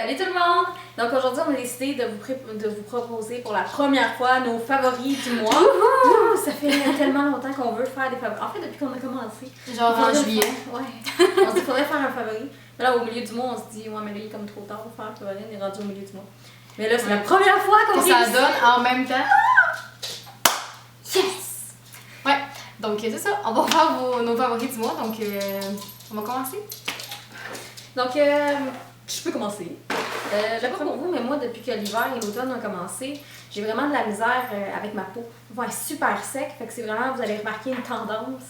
Salut tout le monde! Donc aujourd'hui, on a décidé de vous proposer pour la première fois nos favoris du mois. Ça fait tellement longtemps qu'on veut faire des favoris. En fait, depuis qu'on a commencé. Genre en juillet. Ouais. On se dit qu'il faudrait faire un favori. Mais là, au milieu du mois, on se dit, ouais, mais là, il est comme trop tard pour faire un favori. On est rendu au milieu du mois. Mais là, c'est la première fois qu'on ça donne en même temps. Yes! Ouais, donc c'est ça. On va faire nos favoris du mois. Donc, on va commencer. Donc, je peux commencer. Je sais pas pour vous, mais moi, depuis que l'hiver et l'automne ont commencé, j'ai vraiment de la misère avec ma peau. Elle va être super sec, fait que c'est vraiment, vous allez remarquer une tendance,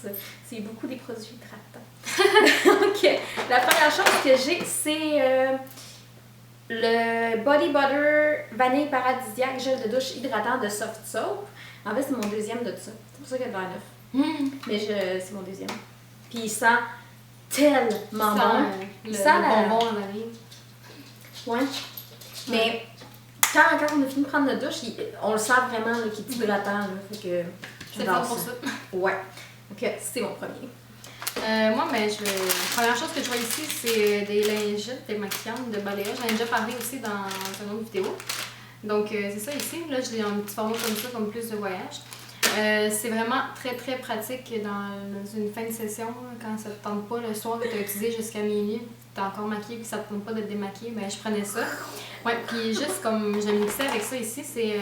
c'est beaucoup des produits hydratants. Donc, la première chose que j'ai, c'est le Body Butter Vanille Paradisiaque Gel de douche hydratant de Soft Soap. En fait, c'est mon deuxième de ça. C'est pour ça qu'il y a de l'air neuf. Mais c'est mon deuxième. Puis il sent tellement bon. Le bonbon en vanille. Ouais. Mais quand on a fini de prendre notre douche, on le sent vraiment qu'il est hydratant. Là, fait que c'est fort pour ça. Ouais. Donc, c'est mon premier. Moi, la première chose que je vois ici, c'est des lingettes démaquillantes de balayage. J'en ai déjà parlé aussi dans une autre vidéo. Donc, c'est ça ici. Là, je l'ai en petit format comme ça, comme plus de voyage. C'est vraiment très très pratique dans une fin de session, quand ça te tente pas le soir que tu as utilisé jusqu'à minuit, tu es encore maquillée puis ça te tente pas de te démaquiller, ben je prenais ça. Ouais, puis juste comme je mixais avec ça ici, c'est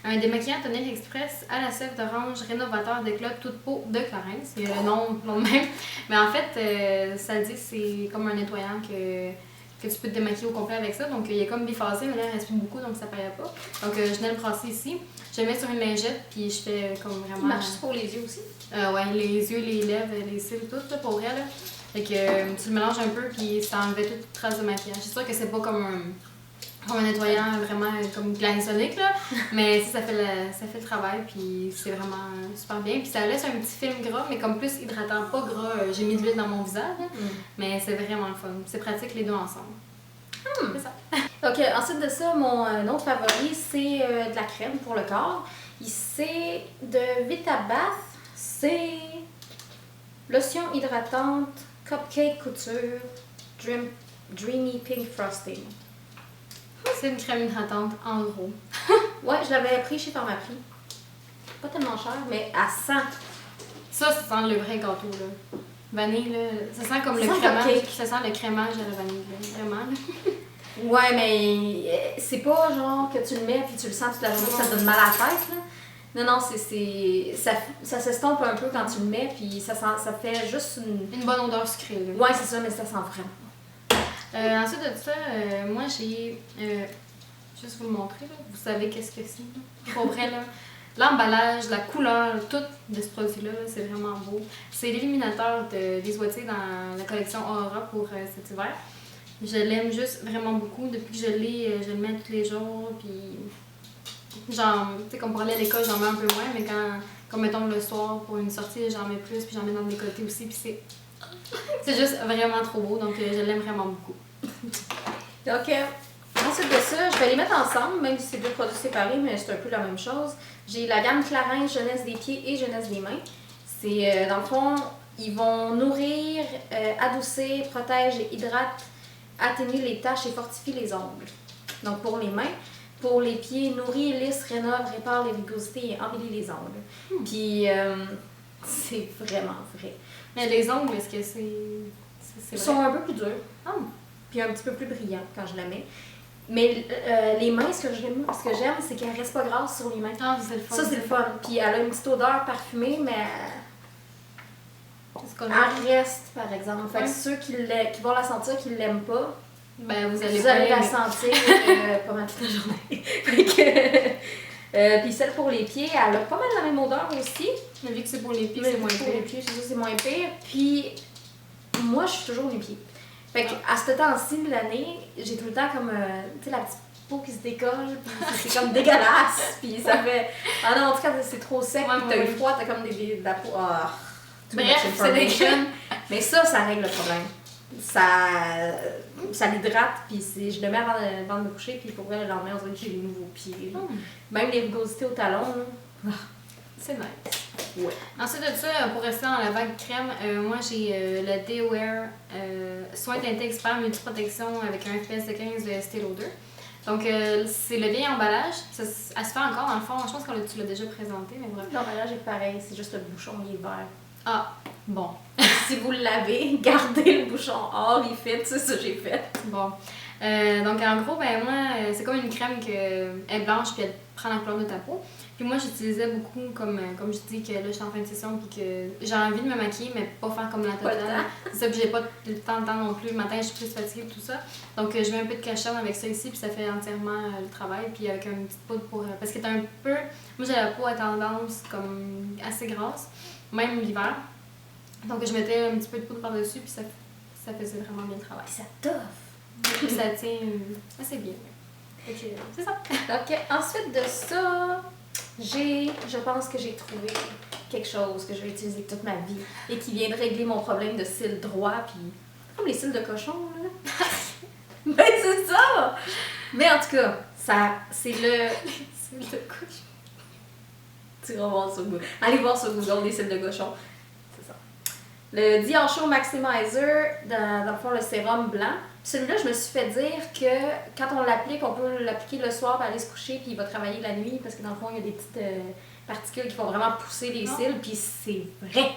un démaquillant tonique express à la sève d'orange rénovateur d'éclat toute peau de Clarins. C'est le nom même. Mais en fait, ça dit que c'est comme un nettoyant que tu peux te démaquiller au complet avec ça. Donc il est comme biphasé, mais là il reste plus beaucoup donc ça paraît pas. Donc je venais le brasser ici. Je le mets sur une lingette puis je fais comme vraiment. Il marche pour les yeux aussi? Ouais, les yeux, les lèvres, les cils, tout là, pour vrai là. Fait que tu le mélanges un peu puis ça enlevait toute trace de maquillage. C'est sûr que c'est pas comme un nettoyant vraiment comme glycolique là, mais ça fait le travail puis c'est vraiment super bien. Puis ça laisse un petit film gras mais comme plus hydratant, pas gras. J'ai mis de l'huile dans mon visage, mais c'est vraiment le fun. C'est pratique les deux ensemble. C'est ça. Ok, ensuite de ça, mon autre favori, c'est de la crème pour le corps. C'est de Vitabath, c'est lotion hydratante, cupcake couture, dreamy pink frosting. C'est une crème hydratante en gros. Ouais, je l'avais pris chez Pharmaprix. Pas tellement cher, mais à 100. Ça sent le vrai gâteau là. Vanille là, ça sent comme le crémage. Ça sent le crémage à la vanille là. Vraiment là. Ouais, mais c'est pas genre que tu le mets puis tu le sens toute la journée, ça te donne mal à la tête, là. Non, ça s'estompe un peu quand tu le mets puis ça fait juste une bonne odeur sucrée, là. Ouais, c'est ça, mais ça sent vraiment. Ensuite de ça, moi j'ai, juste vous le montrer, là. Vous savez qu'est-ce que c'est, pour vrai, là. L'emballage, la couleur, tout de ce produit-là, c'est vraiment beau. C'est l'illuminateur des Oitiers dans la collection Aura pour cet hiver. Je l'aime juste vraiment beaucoup. Depuis que je l'ai, je le mets tous les jours. Puis, genre, tu sais, comme pour aller à l'école, j'en mets un peu moins, mais comme mettons le soir pour une sortie, j'en mets plus, puis j'en mets dans le décolleté aussi. Puis c'est juste vraiment trop beau, donc je l'aime vraiment beaucoup. Donc, ensuite de ça, je vais les mettre ensemble, même si c'est deux produits séparés, mais c'est un peu la même chose. J'ai la gamme Clarins Jeunesse des pieds et Jeunesse des mains. C'est, dans le fond, ils vont nourrir, adoucir, protègent et hydratent, atténue les taches et fortifie les ongles. Donc pour les mains, pour les pieds, nourrit, lisse, rénove, répare les rugosités et embellit les ongles. Puis c'est vraiment vrai. Mais les ongles, est-ce que c'est Ils sont un peu plus durs. Puis un petit peu plus brillants quand je la mets. Mais les mains, ce que j'aime, c'est qu'elle reste pas grasse sur les mains. Ah, c'est le fun. Ça, c'est le fun. Puis elle a une petite odeur parfumée, mais elle reste, par exemple. Fait que ceux qui vont la sentir, qui ne l'aiment pas, ben, vous allez la sentir pas mal toute la journée. Puis celle pour les pieds, elle a pas mal la même odeur aussi. Mais vu que c'est pour les pieds, c'est moins pire. Pour les pieds, c'est moins pire. Puis moi, je suis toujours les pieds. Fait qu'à ce temps-ci de l'année, j'ai tout le temps comme, tu sais, la petite peau qui se décolle, puis c'est comme dégueulasse. Puis ça fait... Ah non, en tout cas, c'est trop sec, puis t'as eu froid, t'as comme de la peau... Bref, c'est dégueulasse. Mais ça règle le problème. Ça l'hydrate, puis je le mets avant de me coucher, puis pour vrai, le lendemain, on dirait que j'ai les nouveaux pieds. Même les rugosités au talon. C'est nice. Ouais. Ensuite de ça, pour rester dans la vague crème, moi j'ai le Day Wear Soin teinté expert multiprotection avec un FPS de 15 de Stay Lauder. Donc c'est le vieil emballage. Elle se fait encore dans le fond. Je pense que tu l'as déjà présenté, mais bref. L'emballage est pareil, c'est juste le bouchon, il est vert. Ah, bon. Si vous le lavez, gardez le bouchon hors, il fait, c'est ça que j'ai fait. Bon. Donc en gros, ben moi, c'est comme une crème qui est blanche puis elle prend la couleur de ta peau. Puis moi, j'utilisais beaucoup, comme je dis, que là, je suis en fin de session puis que j'ai envie de me maquiller, mais pas faire comme la totale. C'est ça, puis j'ai pas le temps non plus. Le matin, je suis plus fatiguée tout ça. Donc je mets un peu de cachet avec ça ici, puis ça fait entièrement le travail. Puis avec une petite poudre pour... parce que t'as un peu... Moi, j'ai la peau à tendance comme assez grasse, même l'hiver. Donc je mettais un petit peu de poudre par-dessus, puis ça faisait vraiment bien le travail. Ça toffe! Puis ça tient assez bien. C'est ça. Donc ensuite de ça, je pense que j'ai trouvé quelque chose que je vais utiliser toute ma vie et qui vient de régler mon problème de cils droit, puis comme les cils de cochon, là. Ben c'est ça! Mais en tout cas, c'est le... C'est le cochon. Tu vas voir sur Google. Allez voir sur Google les cils de cochon. C'est ça. Le Dior Maximizer, dans le fond, le sérum blanc. Celui-là, je me suis fait dire que quand on l'applique, on peut l'appliquer le soir, puis aller se coucher, puis il va travailler la nuit, parce que dans le fond, il y a des petites particules qui vont vraiment pousser les cils, puis c'est vrai.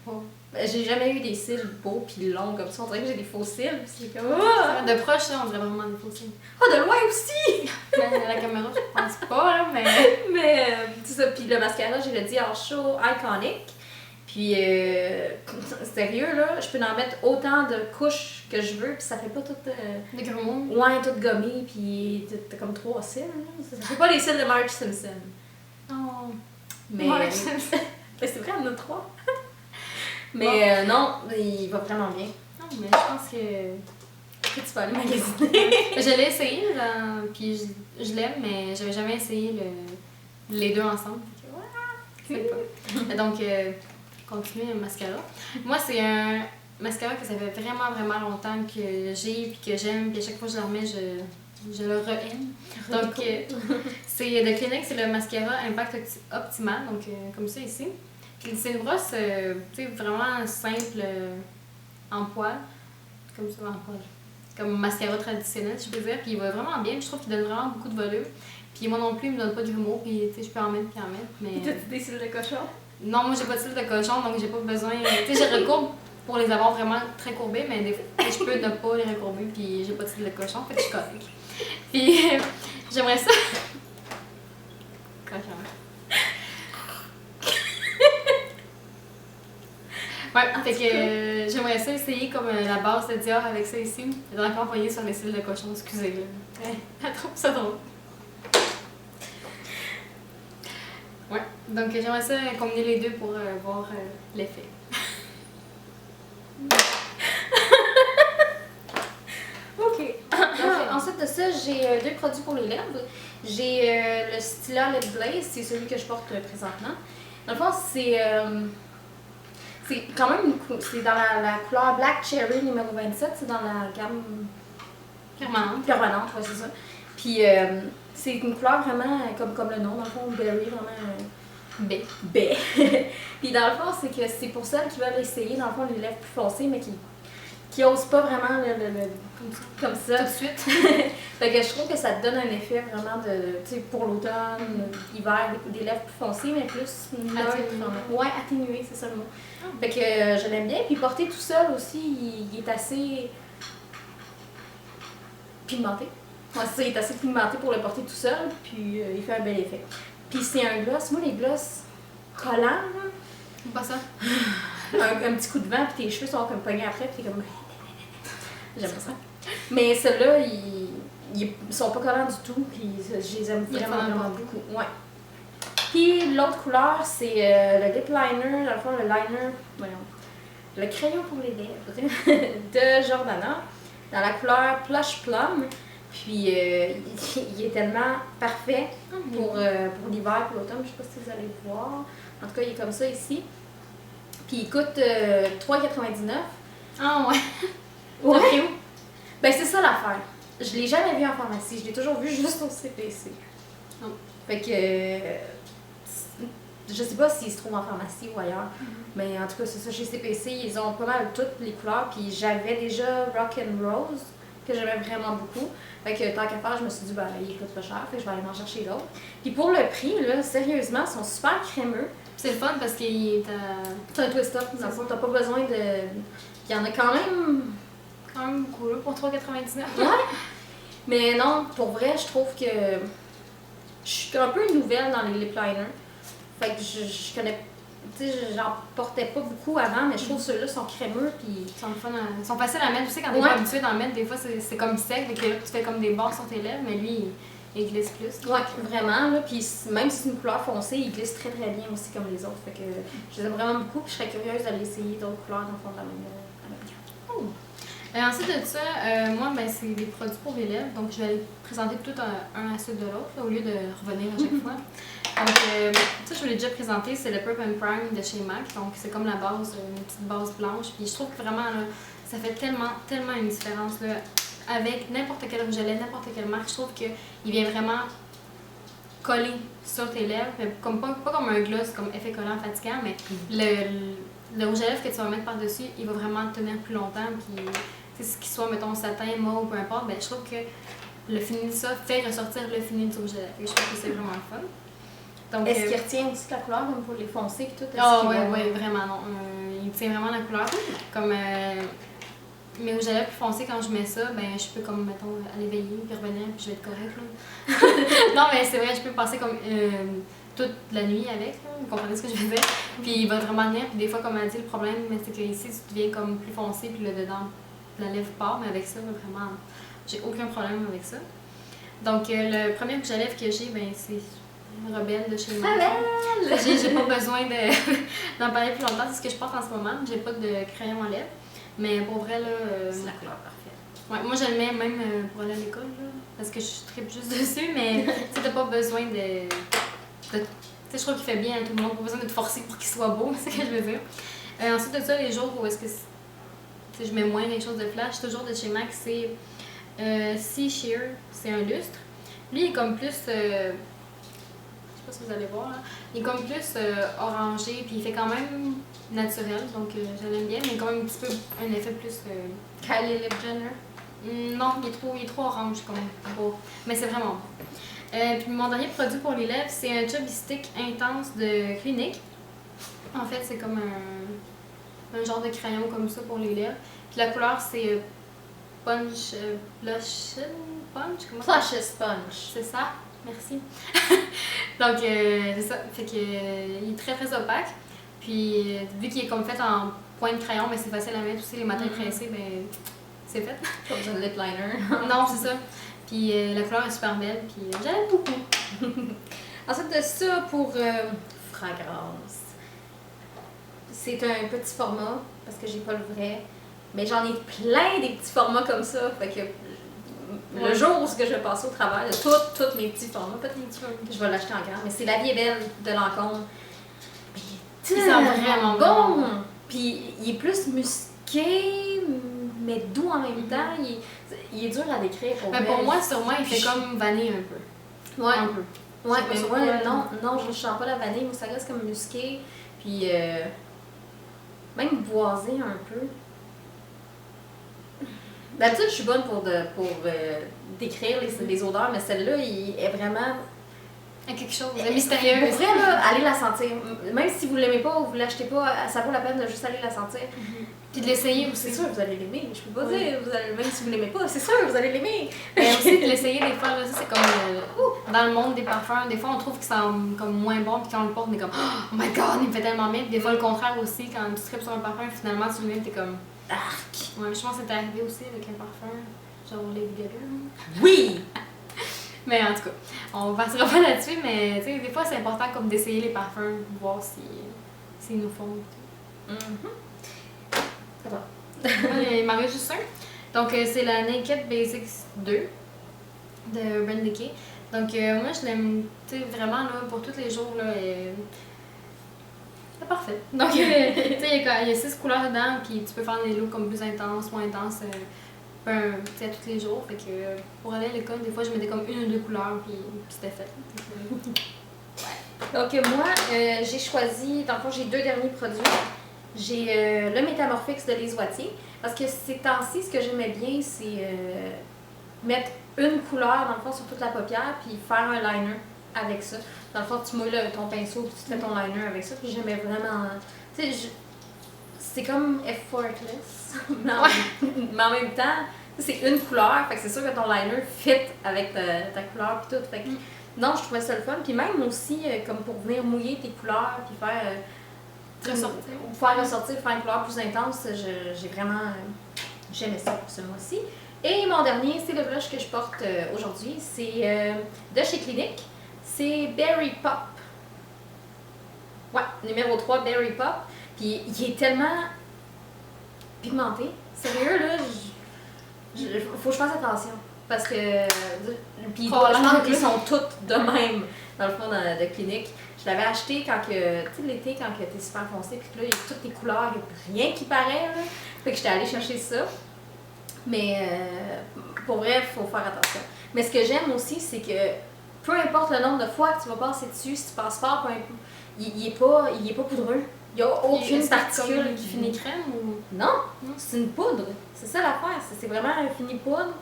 Oh. J'ai jamais eu des cils beaux puis longs comme ça. On dirait que j'ai des faux cils. C'est comme... De proche, là, on dirait vraiment des faux cils. Oh, de loin aussi! La caméra, je pense pas, là, mais... Mais, c'est ça. Puis le mascara, j'ai le Dior Show Iconic. Puis, sérieux, là, je peux en mettre autant de couches que je veux, puis ça fait pas tout... Des grumeaux. Ouais, tout gommé, puis t'as comme 3 cils, là. Ça fait pas les cils de Marge Simpson. Oh. Mais... Marge Simpson. Mais c'est vrai, on en a 3. Mais non, il va vraiment bien. Non, mais je pense que... Tu peux aller magasiner. Je l'ai essayé, puis je l'aime, mais j'avais jamais essayé les deux ensemble. C'est pas. Donc, continuer le mascara. Moi, c'est un mascara que ça fait vraiment, vraiment longtemps que j'ai, puis que j'aime, puis à chaque fois que je le remets, je le re-aime. Donc, c'est de Clinique, c'est le mascara Impact Optimal, donc comme ça ici. Puis c'est une brosse, tu sais, vraiment simple, en poil, comme ça, en poil. Comme mascara traditionnel, je peux dire, puis il va vraiment bien, je trouve qu'il donne vraiment beaucoup de volume. Puis moi non plus, il me donne pas d'humour, puis tu sais, je peux en mettre puis en mettre, mais... T'as-tu des cils de cochon? Non, moi j'ai pas de cils de cochon, donc j'ai pas besoin... Tu sais, je recourbe pour les avoir vraiment très courbés, mais des fois, je peux ne pas les recourber, puis j'ai pas de cils de cochon, fait que je suis correcte. Puis j'aimerais ça... Cochon. Ouais, fait que j'aimerais ça essayer comme la base de Dior avec ça ici. J'ai encore envoyé sur les cils de cochon, excusez. Elle trouve ça drôle. Ouais, donc j'aimerais ça combiner les deux pour voir l'effet. Ok. Donc, ensuite de ça, j'ai 2 produits pour les lèvres. J'ai le Stila Lip Glaze, c'est celui que je porte présentement. Dans le fond, c'est quand même c'est dans la couleur Black Cherry numéro 27, c'est dans la gamme Permanente. Permanente, ouais, c'est ça. Puis c'est une couleur vraiment comme le nom, dans le fond, berry, vraiment baie. Puis dans le fond, c'est que c'est pour celles qui veulent essayer, dans le fond, les lèvres plus foncées, mais qui osent pas vraiment comme ça. Tout de suite. Fait que je trouve que ça te donne un effet vraiment de, tu sais, pour l'automne, hiver, des lèvres plus foncées, mais plus neutres. Ouais, atténuées, c'est ça le mot. Fait que je l'aime bien. Puis porter tout seul aussi, il est assez pigmenté. Ouais, c'est ça, il est assez pigmenté pour le porter tout seul, puis il fait un bel effet. Puis c'est un gloss. Moi, les gloss collants, là. Pas ça. un petit coup de vent, puis tes cheveux sont comme pognés après, puis t'es comme... J'aime pas ça. Mais ceux-là, ils sont pas collants du tout, puis je les aime vraiment beaucoup. Ouais. Puis l'autre couleur, c'est le lip liner, dans le fond, le liner, voyons, le crayon pour les lèvres de Jordana, dans la couleur Plush Plum. Puis il est tellement parfait pour l'hiver, pour l'automne. Je sais pas si vous allez le voir. En tout cas, il est comme ça ici. Puis il coûte 3,99. Ah ouais. Ouais. Ben c'est ça l'affaire. Je l'ai jamais vu en pharmacie. Je l'ai toujours vu juste au CPC. Oh. Fait que Je sais pas s'ils se trouvent en pharmacie ou ailleurs, mais en tout cas, c'est ça. Chez CPC, ils ont pas mal toutes les couleurs. Puis j'avais déjà Rock and Rose, que j'aimais vraiment beaucoup. Fait que tant qu'à faire, je me suis dit, ben, il coûte pas cher, fait que je vais aller m'en chercher d'autres. Puis pour le prix, là, sérieusement, ils sont super crémeux. C'est le fun parce qu'il est C'est un twist-up, dans le fond, t'as pas besoin de. Il y en a quand même beaucoup là, pour 3,99$. Ouais. Mais non, pour vrai, je trouve que je suis un peu nouvelle dans les lip liners. Fait que je connais. Tu sais, j'en portais pas beaucoup avant, mais je trouve que ceux-là sont crémeux. Puis Ils sont le fun ils sont faciles à mettre. Tu sais, quand t'es pas habitué d'en mettre, des fois c'est comme sec, fait que là, tu fais comme des bords sur tes lèvres, mais lui, il glisse plus. Ouais, vraiment. Là, puis même si c'est une couleur foncée, il glisse très très bien aussi comme les autres. Fait que je les aime vraiment beaucoup. Puis je serais curieuse d'aller essayer d'autres couleurs dans le fond de la même gamme. Ensuite de ça, moi, ben, c'est des produits pour les lèvres. Donc, je vais les présenter tout un à la suite de l'autre, au lieu de revenir à chaque fois. Donc, ça, je vous l'ai déjà présenté, c'est le Prep and Prime de chez MAC. Donc, c'est comme la base, une petite base blanche. Puis, je trouve que vraiment, là, ça fait tellement une différence. Là, avec n'importe quel rouge à lèvres, n'importe quelle marque, je trouve qu'il vient vraiment coller sur tes lèvres. Comme, pas comme un gloss, comme effet collant fatigant, mais le rouge à lèvres que tu vas mettre par-dessus, il va vraiment tenir plus longtemps. Puis, ce qui soit, mettons, satin, mauve, peu importe, ben, je trouve que le fini de ça fait ressortir le fini du rouge à lèvres. Je trouve que c'est vraiment le fun. Donc, est-ce qu'il retient aussi la couleur, comme pour les foncés et tout? Oui, vraiment, non. Il tient vraiment la couleur. Comme mes rouges à lèvres plus foncés, quand je mets ça, ben, je peux, comme, mettons, aller veiller, puis revenir, puis je vais être correcte. Là. Non, mais c'est vrai, je peux passer comme toute la nuit avec, là, vous comprenez ce que je veux dire? Puis il va vraiment venir, puis des fois, comme elle dit, le problème, c'est que ici, tu deviens comme plus foncé, puis le dedans, la lèvre part, mais avec ça, vraiment, j'ai aucun problème avec ça. Donc, le premier rouge à lèvres que j'ai, ben, c'est Rebelle de chez moi. J'ai pas besoin d'en parler plus longtemps, c'est ce que je porte en ce moment. J'ai pas de crayon en lèvres, mais pour vrai, là. C'est la couleur parfaite. Ouais, moi, je le mets même pour aller à l'école, là, parce que je tripe juste dessus, mais tu t'as pas besoin de tu sais, je trouve qu'il fait bien à tout le monde, pas besoin de te forcer pour qu'il soit beau, c'est ce que je veux dire. Ensuite de ça, les jours où est-ce que je mets moins les choses de flash, toujours de chez MAC, c'est Sea Sheer, c'est un lustre. Lui, il est comme plus, je sais pas si vous allez voir, là. Il est comme plus orangé, puis il fait quand même naturel, donc je l'aime bien, mais quand même un petit peu un effet plus. Kylie Lip Jenner? Non, il est trop orange comme beau, mais c'est vraiment bon. Puis mon dernier produit pour les lèvres, c'est un Chubby Stick intense de Clinique. En fait, c'est comme un genre de crayon comme ça pour les lèvres. Puis la couleur, c'est Punch Blush Punch? Plush Sponge. C'est ça, merci. Donc, c'est ça. Fait que, il est très très opaque. Puis, vu qu'il est comme fait en point de crayon, mais c'est facile à mettre aussi. Les matins pressés, ben, c'est fait. Pas besoin de lip liner. Non, c'est ça. Puis, la couleur est super belle. Puis, j'aime beaucoup. Ensuite de ça, pour fragrance. C'est un petit format, parce que j'ai pas le vrai. Mais j'en ai plein des petits formats comme ça. Fait que le jour où je vais passer au travail, tous mes petits formats, peut-être je vais l'acheter en grand. Mais c'est La Vie est belle de Lancôme. Il sent vraiment bon. Puis il est plus musqué, mais doux en même temps. Il est dur à décrire pour mais pour moi, sûrement, il fait comme vanille un peu. Ouais. Un peu. Ouais, mais moi, non, je ne sens pas la vanille. Moi, ça reste comme musqué. Puis même boisé un peu. D'habitude, je suis bonne pour décrire les odeurs, mais celle-là, il est vraiment. Quelque chose de mystérieux. Pour vrai, là, allez la sentir. Même si vous ne l'aimez pas ou vous ne l'achetez pas, ça vaut la peine de juste aller la sentir. Puis de l'essayer aussi. C'est sûr, vous allez l'aimer. Je peux pas dire, même si vous ne l'aimez pas, c'est sûr, vous allez l'aimer. Mais aussi de l'essayer des fois, là, ça c'est comme dans le monde des parfums. Des fois, on trouve qu'ils sont comme moins bons, puis quand on le porte, on est comme oh my god, il me fait tellement bien. Puis des fois, le contraire aussi, quand tu tripes sur un parfum, finalement, tu le mets, t'es comme arc. Ouais, je pense que c'était arrivé aussi avec un parfum, genre Lady Gaga. Oui! Mais en tout cas, on passera pas là-dessus, mais tu sais, des fois, c'est important comme d'essayer les parfums, voir s'ils nous font. Il m'en reste juste un. Donc, c'est la Naked Basics 2 de Urban Decay. Donc, moi, je l'aime vraiment là, pour tous les jours. Là, c'est parfait. Donc, tu sais, il y a 6 couleurs dedans, puis tu peux faire des looks comme plus intenses, moins intenses. À tous les jours. Fait que pour aller à l'école, des fois, je mettais comme une ou deux couleurs, puis c'était fait. Ouais. Donc moi, j'ai choisi, dans le fond, j'ai 2 derniers produits. J'ai le Métamorphix de Lise Wattier, parce que ces temps-ci, ce que j'aimais bien, c'est mettre une couleur, dans le fond, sur toute la paupière, puis faire un liner avec ça. Dans le fond, tu mouilles ton pinceau, puis tu te fais ton liner avec ça, puis j'aimais vraiment... Tu sais, c'est comme effortless, mais en même temps, c'est une couleur, fait que c'est sûr que ton liner fit avec ta couleur, puis tout. Fait que, non, je trouvais ça le fun. Puis même aussi, comme pour venir mouiller tes couleurs, puis faire... faire ressortir, faire une couleur plus intense, j'ai vraiment... j'aimais ça pour ce mois-ci. Et mon dernier, c'est le blush que je porte aujourd'hui. C'est de chez Clinique. C'est Berry Pop. Ouais, numéro 3, Berry Pop. Puis il est tellement pigmenté. Sérieux, là, faut que je fasse attention. Parce que... Puis je pense qu'ils sont toutes de même, dans le fond, de Clinique. Je l'avais acheté quand que... Tu sais, l'été, quand que t'es super foncé, puis là, il y a toutes tes couleurs, il n'y a rien qui paraît, là. Fait que j'étais allée chercher ça. Mais pour vrai, il faut faire attention. Mais ce que j'aime aussi, c'est que peu importe le nombre de fois que tu vas passer dessus, si tu passes fort, il est pas poudreux. Il n'y a aucune particule qui finit. Crème ou... Non, c'est une poudre. C'est ça l'affaire. C'est vraiment un fini poudre.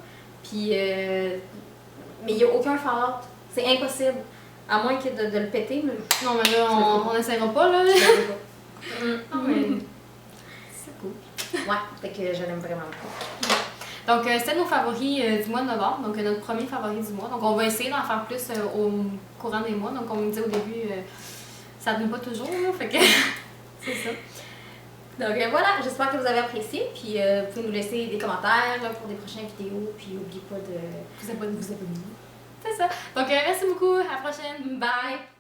Puis, mais il n'y a aucun fallout. C'est impossible. À moins que de le péter. Mais... Non, mais là, on n'essaiera pas, là. C'est cool. Ouais, fait que je l'aime vraiment beaucoup. Donc, c'était nos favoris du mois de novembre, donc notre premier favori du mois. Donc, on va essayer d'en faire plus au courant des mois. Donc, comme on me disait au début, ça ne donne pas toujours, là, fait que c'est ça. Donc voilà, j'espère que vous avez apprécié. Puis vous pouvez nous laisser des commentaires là, pour des prochaines vidéos. Puis n'oubliez pas de vous abonner. C'est ça. Donc, merci beaucoup. À la prochaine. Bye!